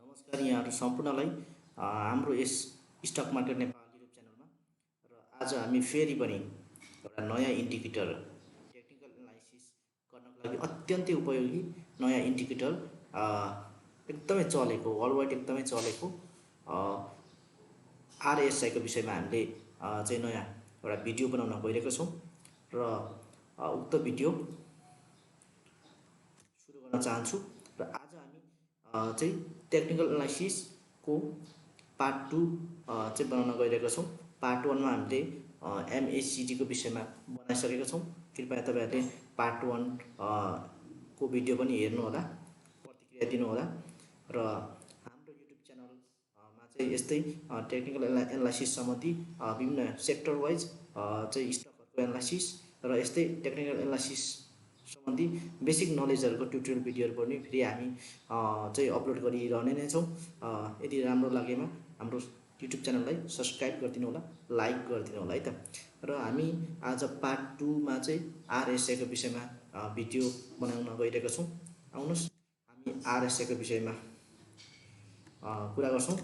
नमस्कार यहाँहरू सम्पूर्णलाई हाम्रो यस स्टक मार्केट नेपाल युट्युब च्यानलमा र आज हामी फेरि पनि एउटा नयाँ इन्डिकेटर टेक्निकल एनालाइसिस गर्नको लागि अत्यन्तै उपयोगी नयाँ इन्डिकेटर एकदमै चलेको वर्ल्ड वाइड एकदमै चलेको RSI को विषयमा हामीले चाहिँ नयाँ एउटा भिडियो बनाउन गइरहेका छौँ र उक्त भिडियो सुरु गर्न चाहन्छु र आज हामी चाहिँ टेक्निकल एनालाइसिसको पार्ट 2 चाहिँ बनाउन गइरहेका छौँ। पार्ट 1 मा हामीले MACD को विषयमा बनाइसकेका छौँ। कृपया तपाईहरुले पार्ट 1 को भिडियो पनि हेर्नु होला, प्रतिक्रिया दिनु होला र हाम्रो युट्युब च्यानलमा चाहिँ यस्तै टेक्निकल एनालाइसिस सम्बन्धी विभिन्न सेक्टर वाइज चाहिँ स्टकहरुको एनालाइसिस र यस्तै टेक्निकल एनालाइसिस सम्बन्धी बेसिक नलेजहरुको ट्युटोरियल भिडियोहरु पनि फेरि हामी चाहिँ अपलोड गरिरहने नै छौँ। यदि राम्रो लागेमा हाम्रो युट्युब च्यानललाई सब्स्क्राइब गरिदिनु होला, लाइक गरिदिनु होला है त। र हामी आज पार्ट 2 मा चाहिँ RSI को विषयमा भिडियो बनाउन गइरहेका छौँ। आउनुस् हामी RSI को विषयमा कुरा गर्छौँ।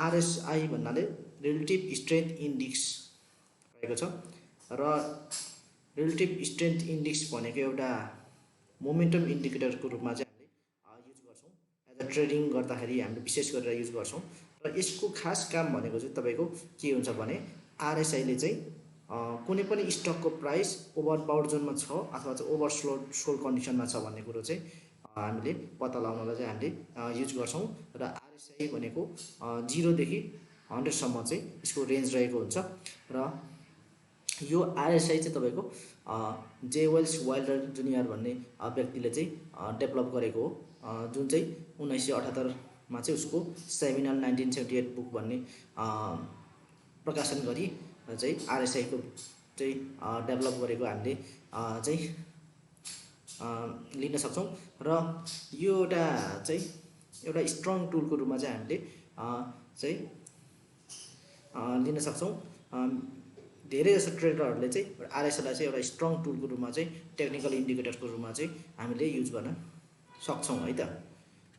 RSI भन्नाले रिलेटिभ स्ट्रेन्थ इन्डेक्स रहेको छ र रिलेटिभ स्ट्रेन्थ इन्डेक्स भनेको एउटा मोमेन्टम इन्डिकेटरको रूपमा चाहिँ हामीले युज गर्छौँ। एज अ ट्रेडिङ गर्दाखेरि हामीले विशेष गरेर युज गर्छौँ र यसको खास काम भनेको चाहिँ तपाईको के हुन्छ भने RSI ले चाहिँ कुनै पनि स्टकको प्राइस ओभरबाउट जोनमा छ अथवा चाहिँ ओभरसोल्ड कन्डिसनमा छ भन्ने कुरो चाहिँ हामीले पत्ता लगाउनलाई चाहिँ हामीले युज गर्छौँ र RSI भनेको 0 देखि 100 सम्म चाहिँ यसको रेन्ज रहेको हुन्छ र यो RSI चाहिँ तपाईको जे वेल्स वाइल्डर जुनियर भन्ने व्यक्तिले चाहिँ डेभलप गरेको हो, जुन चाहिँ 1978 मा चाहिँ उसको सेमिनल 1978 बुक भन्ने प्रकाशन गरी चाहिँ RSI को चाहिँ डेभलप गरेको हामीले चाहिँ लिन सक्छौँ र यो एउटा स्ट्रङ टुलको रूपमा चाहिँ हामीले चाहिँ लिन सक्छौँ। धेरै जसो ट्रेडरहरूले चाहिँ RSI लाई चाहिँ एउटा स्ट्रङ टुलको रूपमा चाहिँ टेक्निकल इन्डिकेटरको रूपमा चाहिँ हामीले युज गर्न सक्छौँ है त।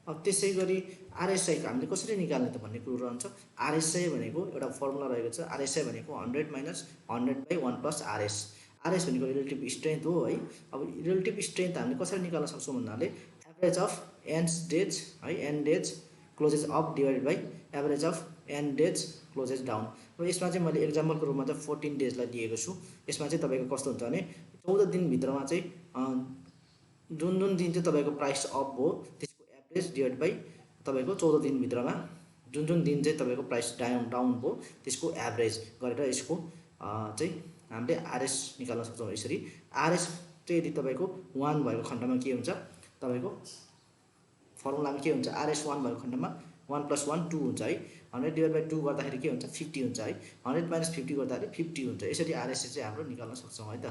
अब त्यसै गरी RSI को हामीले कसरी निकाल्ने त भन्ने कुरो रहन्छ। RSI भनेको एउटा फर्मुला रहेको छ। RSI भनेको 100 माइनस 100/1 प्लस RS। RS भनेको रिलेटिभ स्ट्रेन्थ हो है। अब रिलेटिभ स्ट्रेन्थ हामीले कसरी निकाल्न सक्छौँ भन्नाले एभरेज अफ एन्ड्स डेज है, end days closes up divided by average of end days closes down. र यसमा चाहिँ मैले एक्जाम्पलको रूपमा चाहिँ 14 डेजलाई दिएको छु। यसमा चाहिँ तपाईको कस्तो हुन्छ भने 14 दिन भित्रमा चाहिँ जुन जुन दिन चाहिँ तपाईको प्राइस अप हो त्यसको एभरेज डिवाइड बाइ तपाईको 14 दिन भित्रमा जुन जुन दिन चाहिँ तपाईको प्राइस डाउन हो त्यसको एभरेज गरेर यसको चाहिँ हामीले RS निकाल्न सक्छौँ। यसरी RS चाहिँ यदि तपाईको 1 भएको खण्डमा के हुन्छ, तपाईको फर्मुलामा के हुन्छ, RS 1 भएको खण्डमा 1 + 1 2 हुन्छ है। 100 डिवाइड बाइ 2 गर्दाखेरि के हुन्छ 50 हुन्छ है। 100 माइनस 50 गर्दाखेरि 50 हुन्छ। यसरी RS चाहिँ हाम्रो निकाल्न सक्छौँ है त।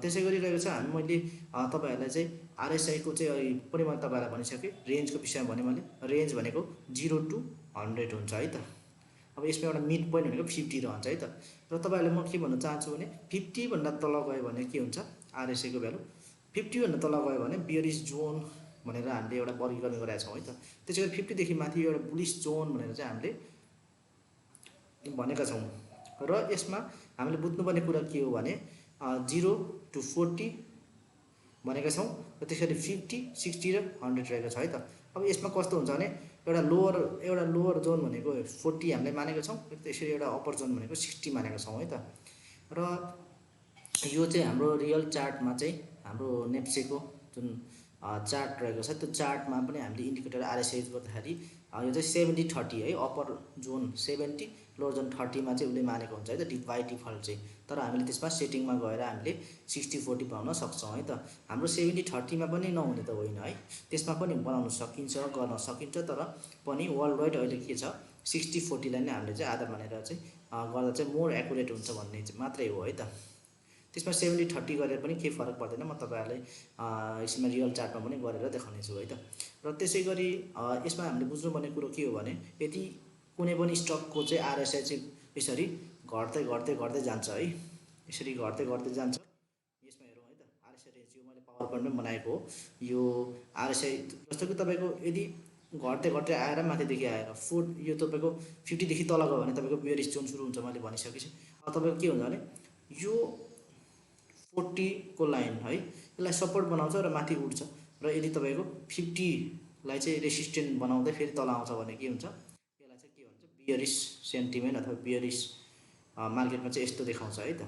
त्यसै गरी रहेको छ मैले तपाईहरुलाई चाहिँ RSI को चाहिँ पनि मैले तपाईहरुलाई भनिसके। रेन्जको विषयमा भने मैले रेन्ज भनेको 0 to 100 हुन्छ है त। अब यसमा एउटा मिड पोइन्ट भनेको 50 रहन्छ है त। र तपाईहरुले म के भन्न चाहन्छु भने 50 भन्दा तल गयो भने के हुन्छ RSI को भ्यालु, 50 भन्दा तल गयो भने बियरिश जोन भनेर हामीले एउटा वर्गीकरण गरेका छौँ है त। त्यसैगरी 50 देखि माथि एउटा बुलिश जोन भनेर चाहिँ हामीले भनेका छौँ र यसमा हामीले बुझ्नुपर्ने कुरा के हो भने 0 to 40 भनेका छौँ र त्यसरी 50, 60 र 100 रहेको छ है त। अब यसमा कस्तो हुन्छ भने एउटा लोअर जोन भनेको 40 हामीले मानेको छौँ र त्यसरी एउटा अप्पर जोन भनेको 60 मानेका छौँ है त। र यो चाहिँ हाम्रो रियल चार्टमा चाहिँ हाम्रो नेप्सेको जुन चार्ट रहेको छ त्यो चार्टमा पनि हामीले इन्डिकेटर RSI युज गर्दाखेरि यो चाहिँ 70-30 है। अप्पर जोन 70 लोअर जोन 30 मा चाहिँ उसले मानेको हुन्छ है त बाइ डिफल्ट चाहिँ। तर हामीले त्यसमा सेटिङमा गएर हामीले 60-40 बनाउन सक्छौँ है त। हाम्रो 70-30 मा पनि नहुने त होइन है, त्यसमा पनि बनाउन सकिन्छ, गर्न सकिन्छ। तर पनि वर्ल्ड वाइड अहिले के छ 60-40 लाई नै हामीले चाहिँ आधार मानेर चाहिँ गर्दा चाहिँ मोर एक्युरेट हुन्छ भन्ने मात्रै हो है त। त्यसमा 70-30 गरेर पनि केही फरक पर्दैन। म तपाईहरुलाई यसमा रियल चार्टमा पनि गरेर देखाउने छु है त। र त्यसै गरी यसमा हामीले बुझ्नुपर्ने कुरो के हो भने यदि कुनै पनि स्टकको चाहिँ RSI चाहिँ यसरी घट्दै जान्छ है, यसरी घट्दै जान्छ। यसमा हेरौँ है त। RSI रेन्ज यो मैले पावर पोइन्टमा बनाएको हो। यो RSI जस्तो कि तपाईको यदि घट्दै घट्दै आएर माथिदेखि आएर यो तपाईँको 50 देखि तल गयो भने तपाईँको बियरिस जोन सुरु हुन्छ, मैले भनिसकेपछि। अब तपाईँको के हुन्छ भने यो 40 को लाइन है, यसलाई सपोर्ट बनाउँछ र माथि उठ्छ, र यदि तपाईँको 50 लाई चाहिँ रेसिस्टेन्ट बनाउँदै फेरि तल आउँछ भने के हुन्छ, यसलाई चाहिँ के भन्छ, बियरिस सेन्टिमेन्ट अथवा बियरिस मार्केटमा चाहिँ यस्तो देखाउँछ है त।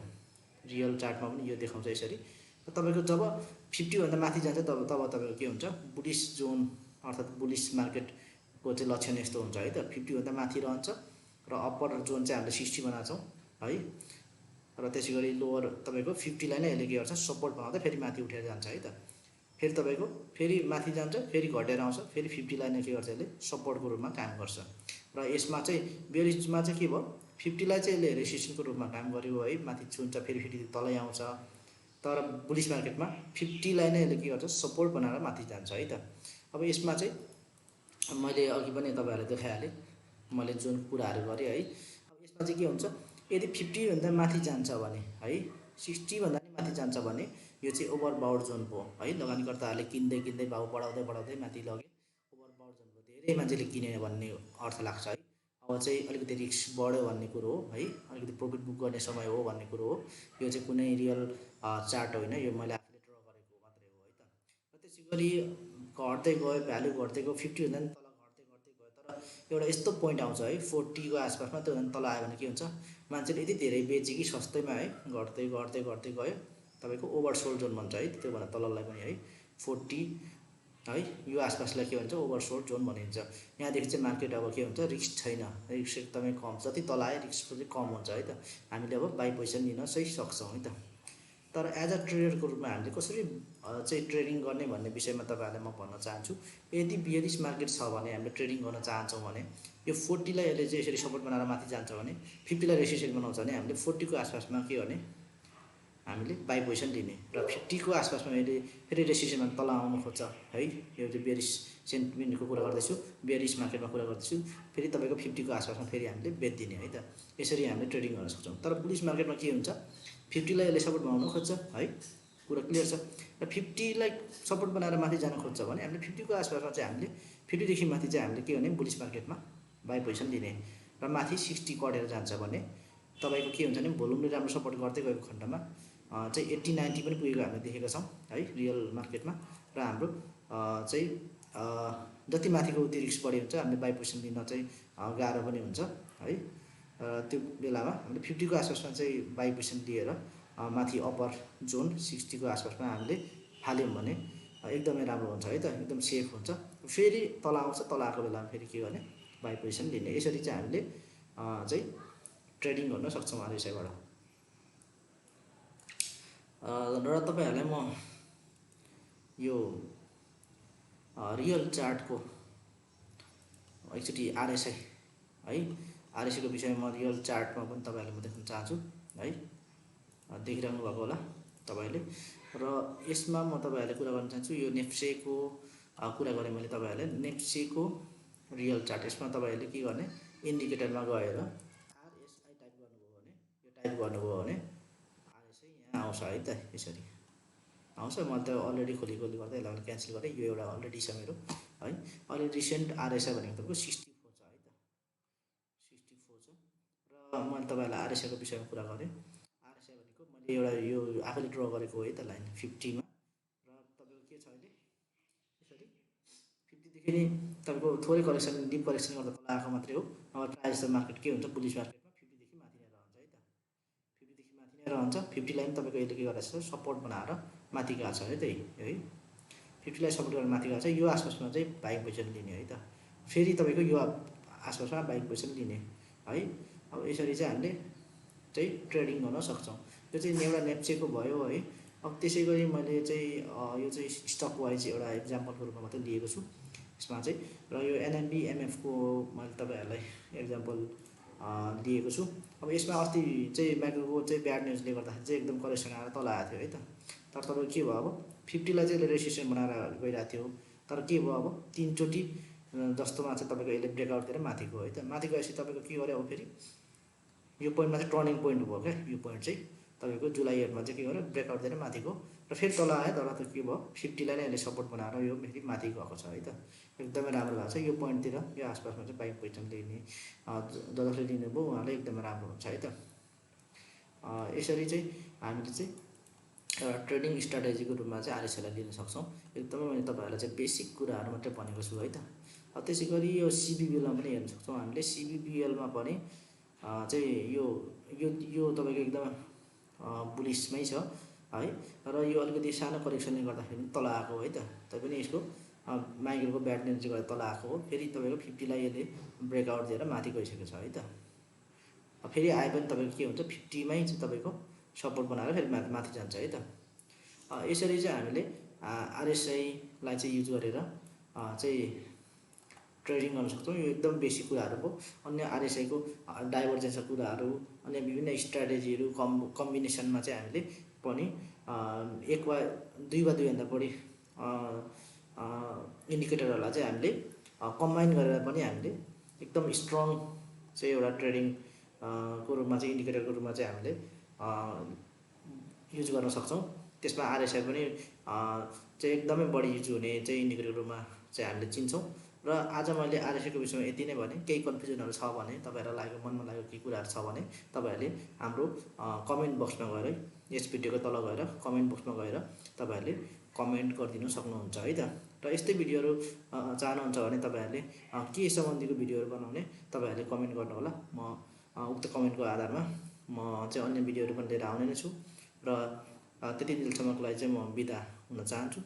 रियल चार्टमा पनि यो देखाउँछ यसरी। तपाईँको जब 50 भन्दा माथि जान्छ तब तपाईँको के हुन्छ, बुलिस जोन अर्थात् बुलिस मार्केटको चाहिँ लक्षण यस्तो हुन्छ है त। 50 भन्दा माथि रहन्छ र अप्पर जोन चाहिँ हामीले 60 बनाएको छौँ है, र त्यसै गरी लोवर तपाईँको 50 लाई नै यसले के गर्छ, सपोर्ट बनाउँदै फेरि माथि उठेर जान्छ है त। फेरि तपाईँको फेरि माथि जान्छ, फेरि घटेर आउँछ, फेरि 50 लाई नै के गर्छ, यसले सपोर्टको रूपमा काम गर्छ। र यसमा चाहिँ बेरिसमा चाहिँ के भयो, 50 लाई चाहिँ यसले रेसिस्टेन्सको रूपमा काम गर्यो है, माथि छुन्छ फेरि फेरि तलै आउँछ। तर बुलिस मार्केटमा 50 लाई नै यसले के गर्छ, सपोर्ट बनाएर माथि जान्छ है त। अब यसमा चाहिँ मैले अघि पनि तपाईँहरूलाई देखाइहालेँ, मैले जुन कुराहरू गरेँ है। अब यसमा चाहिँ के हुन्छ, यदि 50 भन्दा माथि जान्छ भने है, 60 भन्दा नि माथि जान्छ भने यो चाहिँ ओभरबाउट जोन भयो है। लगानीकर्ताहरूले किन्दै किन्दै भाउ बढाउँदै बढाउँदै माथि लगे, ओभरबाउट जोन भयो, धेरै मान्छेले किने भन्ने अर्थ लाग्छ है। अब चाहिँ अलिकति रिस्क बढ्यो भन्ने कुरो हो है, अलिकति प्रफिट बुक गर्ने समय हो भन्ने कुरो हो। यो चाहिँ कुनै रियल चार्ट होइन, यो मैले आफूले ड्र गरेको मात्रै हो है त। र त्यसै गरी घट्दै गयो, भ्यालु घट्दै गयो, 50 भन्दा नि तल घट्दै घट्दै गयो। तर एउटा यस्तो पोइन्ट आउँछ है 40 को आसपासमा, त्योभन्दा तल आयो भने के हुन्छ, मान्छेले यति धेरै बेचे कि सस्तैमा है, घट्दै घट्दै घट्दै गयो, तपाईँको ओभरसोल्ड जोन भन्छ है, त्योभन्दा तललाई पनि है 40 है, यो आसपासलाई के भन्छ, ओभरसोल्ड जोन भनिन्छ। यहाँदेखि चाहिँ मार्केट अब के हुन्छ, रिस्क छैन, रिस्क एकदमै कम, जति तल आयो रिस्क चाहिँ कम हुन्छ है त। हामीले अब बाई पोजिसन लिन चाहिँ सक्छौँ है त। तर एज अ ट्रेडरको रूपमा हामीले कसरी चाहिँ ट्रेडिङ गर्ने भन्ने विषयमा तपाईँहरूलाई म भन्न चाहन्छु। यदि बियरिस मार्केट छ भने हामीले ट्रेडिङ गर्न चाहन्छौँ भने यो 40 लाई यसले चाहिँ यसरी सपोर्ट बनाएर माथि जान्छ भने, 50 लाई रेसिस्टेन्स बनाउँछ भने हामीले 40 को आसपासमा के गर्ने, हामीले बाई पोजिसन लिने, र 50 को आसपासमा यसले फेरि रेसिस्टेन्समा तल आउनु खोज्छ है। यो चाहिँ बियरिस सेन्टिमेन्टको कुरा गर्दैछु, बियरिस मार्केटमा कुरा गर्दैछु। फेरि तपाईँको 50 को आसपासमा फेरि हामीले बेचिदिने है त। यसरी हामीले ट्रेडिङ गर्न सक्छौँ। तर बुलिस मार्केटमा के हुन्छ, 50 लाई यसले सपोर्ट बनाउन खोज्छ है, कुरा क्लियर छ। र 50 लाई सपोर्ट बनाएर माथि जान खोज्छ भने हामीले 50 को आसपासमा चाहिँ हामीले 50 देखि माथि चाहिँ हामीले के गर्ने, बुलिस मार्केटमा बाई पोजिसन लिने, र माथि 60 कटेर जान्छ भने तपाईँको के हुन्छ भने भोल्युमले राम्रो सपोर्ट गर्दै गएको खण्डमा चाहिँ 80-90 पनि पुगेको हामीले देखेका छौँ है रियल मार्केटमा। र हाम्रो चाहिँ जति माथिको उति रिस्क बढी हुन्छ, हामीले बाई पोजिसन लिन चाहिँ गाह्रो पनि हुन्छ है। त्यो बेलामा हामीले 50 को आसपासमा चाहिँ बाई पोजिसन लिएर माथि अप्पर जोन 60 को आसपासमा हामीले हाल्यौँ भने एकदमै राम्रो हुन्छ है त, एकदम सेफ हुन्छ। फेरि तल आउँछ, तल आएको बेलामा फेरि के गर्ने, बाई पोजिसन लिने। यसरी चाहिँ हामीले चाहिँ ट्रेडिङ गर्न सक्छौँ RSIबाट। र तपाईँहरूलाई म यो रियल चार्टको एकचोटि RSI है, RSI को विषयमा म रियल चार्टमा पनि तपाईँहरूले म देख्न चाहन्छु है, देखिरहनु भएको होला तपाईँहरूले। र यसमा म तपाईँहरूले कुरा गर्न चाहन्छु, यो नेप्सेको कुरा गरेँ मैले तपाईँहरूलाई, नेप्सेको रियल चार्ट। यसमा तपाईँहरूले के गर्ने, इन्डिकेटरमा गएर RSI टाइप गर्नुभयो भने, यो टाइप गर्नुभयो भने RSI यहाँ आउँछ है त, यसरी आउँछ। मैले त अलरेडी खोलेकोले गर्दा यसलाई क्यान्सल गरेँ, यो एउटा अलरेडी छ मेरो है। अहिले रिसेन्ट RSI भनेको तपाईँको 64 छ है त, 64 छ। र मैले तपाईँहरूलाई RSI को विषयमा कुरा गरेँ। RSI भनेको मैले एउटा यो आफैले ड्र गरेको हो है त, लाइन 50 मा। र तपाईँको के छ अहिले यसरी 50 देखि नै तपाईँको थोरै करेक्सन, डिप करेक्सन गर्दा तल आएको मात्रै हो। अब प्रायः जस्तो मार्केट के हुन्छ, बुलिस मार्केटमा 50 देखि माथि नै रहन्छ है त, 50 देखि माथि नै रहन्छ। 50 लाई पनि तपाईँको यसले के गरेको छ, सपोर्ट बनाएर माथि गएको छ है त है। 50 लाई सपोर्ट गरेर माथि गएको छ, यो आसपासमा चाहिँ बाई पोजिसन लिने है त। फेरि तपाईँको यो आसपासमा बाई पोजिसन लिने है। अब यसरी चाहिँ हामीले चाहिँ ट्रेडिङ गर्न सक्छौँ। यो चाहिँ एउटा नेप्सेको भयो है। अब त्यसै गरी मैले चाहिँ यो चाहिँ स्टक वाइज एउटा इक्जाम्पलको रूपमा मात्रै लिएको छु यसमा चाहिँ। र यो NMB MF को मैले तपाईँहरूलाई इक्जाम्पल दिएको छु। अब यसमा अस्ति चाहिँ म्याक्रोको चाहिँ ब्याड न्युजले गर्दाखेरि चाहिँ एकदम करेक्सन आएर तल आएको थियो है त। तर तपाईँको के भयो, अब 50 लाई चाहिँ रेजिस्ट्रेसन बनाएर गइरहेको थियो। तर के भयो, अब 3 चोटि जस्तोमा चाहिँ तपाईँको यसले ब्रेकआउट दिएर माथि गयो है त। माथि गएपछि तपाईँको के गर्यो, अब फेरि यो पोइन्टमा चाहिँ टर्निङ पोइन्ट भयो क्या, यो पोइन्ट चाहिँ तपाईँको जुलाईहरुमा चाहिँ के गर्यो ब्रेकआउट दिएर माथि गयो र फेरि तल आयो तर त के भयो 50 लाई नै अहिले सपोर्ट बनाएर यो फेरि माथि गएको छ है त एकदमै राम्रो भएको छ यो पोइन्टतिर यो आसपासमा चाहिँ बाइ पोजिसन लिने जसले लिने भयो उहाँले एकदमै राम्रो हुन्छ है त यसरी चाहिँ हामीले चाहिँ एउटा ट्रेडिङ स्ट्राटेजीको रूपमा चाहिँ आरएसआईलाई लिन सक्छौँ एकदमै मैले तपाईँहरूलाई चाहिँ बेसिक कुराहरू मात्रै भनेको छु है त त्यसै गरी यो सिबिबिएलमा पनि हेर्न सक्छौँ हामीले सिबिबिएलमा पनि चाहिँ यो यो यो तपाईँको एकदम बुलिसमै छ है र यो अलिकति सानो करेक्सनले गर्दाखेरि तल आएको है त तैपनि यसको माइक्रोको ब्याड न्युजले गर्दा तल आएको हो फेरि तपाईँको 50 लाई यसले ब्रेकआउट दिएर माथि गइसकेको छ है त फेरि आए पनि तपाईँको के हुन्छ 50 मै चाहिँ तपाईँको सपोर्ट बनाएर फेरि माथि जान्छ है त यसरी चाहिँ हामीले आरएसआईलाई चाहिँ युज गरेर चाहिँ ट्रेडिङ गर्न सक्छौँ यो एकदम बेसिक कुराहरू हो अन्य आरएसआईको डाइभर्जेन्सको कुराहरू अन्य विभिन्न स्ट्राटेजीहरू कम्बिनेसनमा चाहिँ हामीले पनि एक वा दुई भन्दा बढी इन्डिकेटरहरूलाई चाहिँ हामीले कम्बाइन गरेर पनि हामीले एकदम स्ट्रङ चाहिँ एउटा ट्रेडिङ को रूपमा चाहिँ इन्डिकेटरको रूपमा चाहिँ हामीले युज गर्न सक्छौँ त्यसमा आरएसआई पनि चाहिँ एकदमै बढी युज हुने चाहिँ इन्डिकेटरको रूपमा चाहिँ हामीले चिन्छौँ र आज मैले आरएसआईको विषयमा यति नै भने केही कन्फ्युजनहरू छ भने तपाईँहरूलाई लागेको मनमा लागेको केही कुराहरू छ भने तपाईँहरूले हाम्रो कमेन्ट बक्समा गएर यस भिडियोको तल गएर कमेन्ट बक्समा गएर तपाईँहरूले कमेन्ट गरिदिनु सक्नुहुन्छ है त र यस्तै भिडियोहरू चाहनुहुन्छ भने तपाईँहरूले के सम्बन्धीको भिडियोहरू बनाउने तपाईँहरूले कमेन्ट गर्नुहोला म उक्त कमेन्टको आधारमा म चाहिँ अन्य भिडियोहरू पनि लिएर आउने नै छु र त्यति दिनसम्मको लागि चाहिँ म बिदा हुन चाहन्छु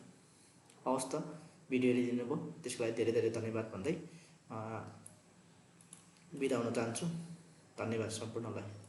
हवस् त भिडियो हेरिदिनु भयो त्यसको लागि धेरै धेरै धन्यवाद भन्दै बिदा हुन चाहन्छु धन्यवाद सम्पूर्णलाई